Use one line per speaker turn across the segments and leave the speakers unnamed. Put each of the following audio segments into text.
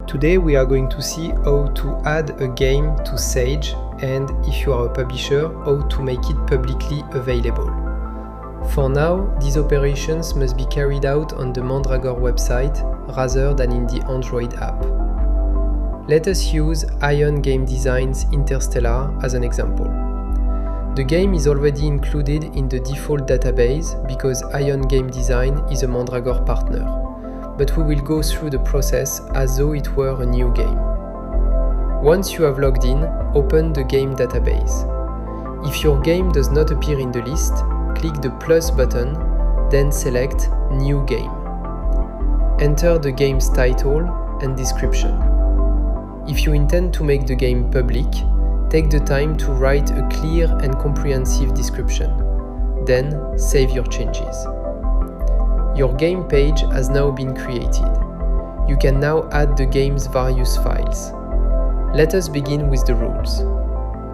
Today we are going to see how to add a game to Sage and, if you are a publisher, how to make it publicly available. For now, these operations must be carried out on the Mandragore website rather than in the Android app. Let us use Ion Game Design's Interstellar as an example. The game is already included in the default database because Ion Game Design is a Mandragore partner, but we will go through the process as though it were a new game. Once you have logged in, open the game database. If your game does not appear in the list, click the plus button, then select New Game. Enter the game's title and description. If you intend to make the game public, take the time to write a clear and comprehensive description. Then save your changes. Your game page has now been created. You can now add the game's various files. Let us begin with the rules.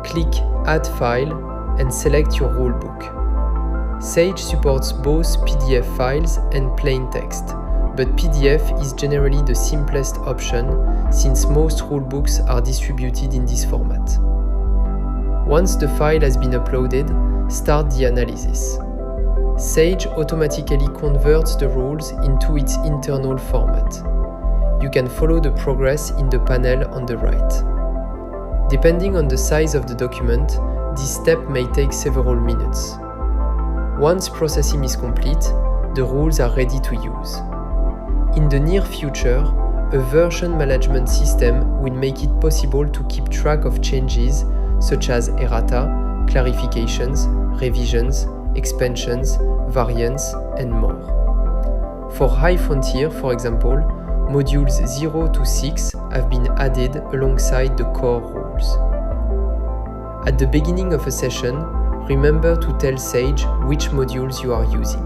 Click Add File and select your rulebook. Sage supports both PDF files and plain text, but PDF is generally the simplest option since most rulebooks are distributed in this format. Once the file has been uploaded, start the analysis. Sage automatically converts the rules into its internal format. You can follow the progress in the panel on the right. Depending on the size of the document, this step may take several minutes. Once processing is complete, the rules are ready to use. In the near future, a version management system will make it possible to keep track of changes such as errata, clarifications, revisions, expansions, variants, and more. For High Frontier, for example, modules 0 to 6 have been added alongside the core rules. At the beginning of a session, remember to tell Sage which modules you are using.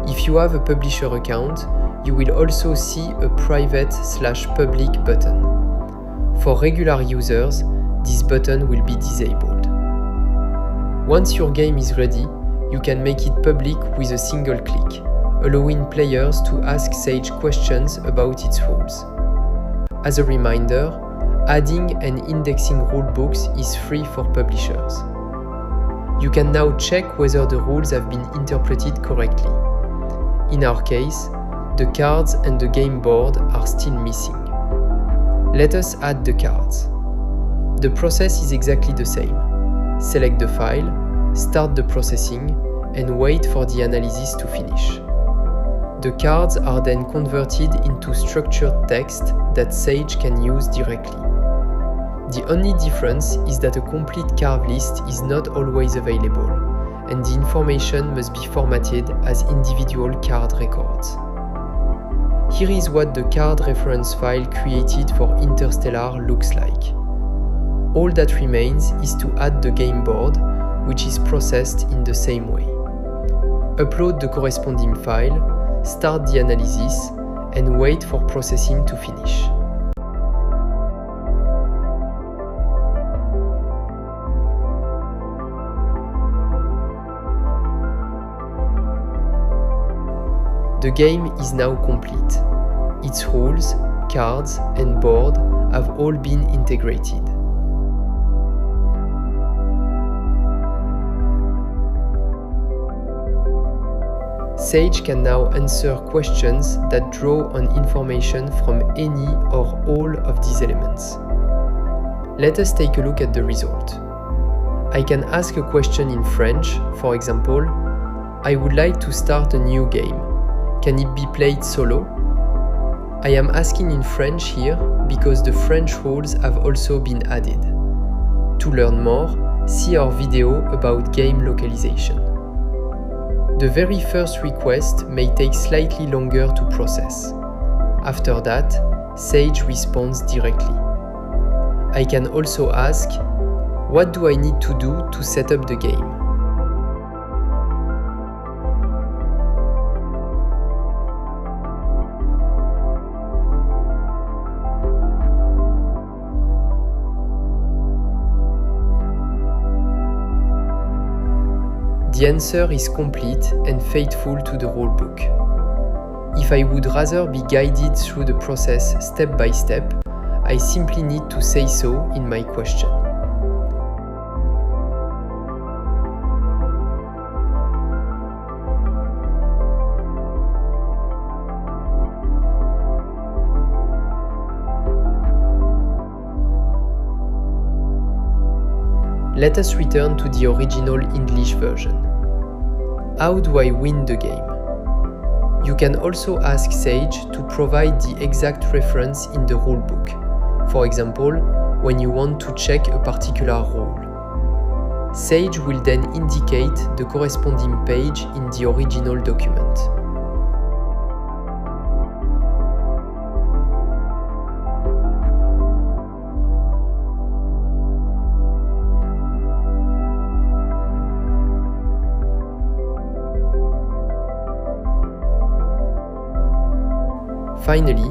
If you have a publisher account, you will also see a private/public button. For regular users, this button will be disabled. Once your game is ready, you can make it public with a single click, allowing players to ask Sage questions about its rules. As a reminder, adding and indexing rulebooks is free for publishers. You can now check whether the rules have been interpreted correctly. In our case, the cards and the game board are still missing. Let us add the cards. The process is exactly the same. Select the file, start the processing, and wait for the analysis to finish. The cards are then converted into structured text that Sage can use directly. The only difference is that a complete card list is not always available, and the information must be formatted as individual card records. Here is what the card reference file created for Interstellar looks like. All that remains is to add the game board, which is processed in the same way. Upload the corresponding file, start the analysis, and wait for processing to finish. The game is now complete. Its rules, cards, and board have all been integrated. Sage can now answer questions that draw on information from any or all of these elements. Let us take a look at the result. I can ask a question in French, for example, I would like to start a new game. Can it be played solo? I am asking in French here because the French rules have also been added. To learn more, see our video about game localization. The very first request may take slightly longer to process. After that, Sage responds directly. I can also ask, what do I need to do to set up the game? The answer is complete and faithful to the rulebook. If I would rather be guided through the process step by step, I simply need to say so in my question. Let us return to the original English version. How do I win the game? You can also ask Sage to provide the exact reference in the rulebook. For example, when you want to check a particular rule. Sage will then indicate the corresponding page in the original document. Finally,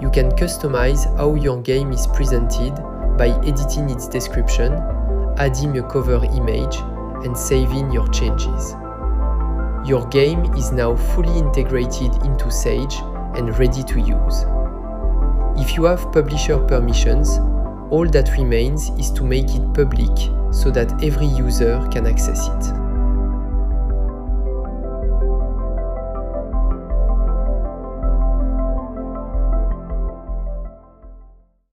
you can customize how your game is presented by editing its description, adding a cover image, and saving your changes. Your game is now fully integrated into Sage and ready to use. If you have publisher permissions, all that remains is to make it public so that every user can access it.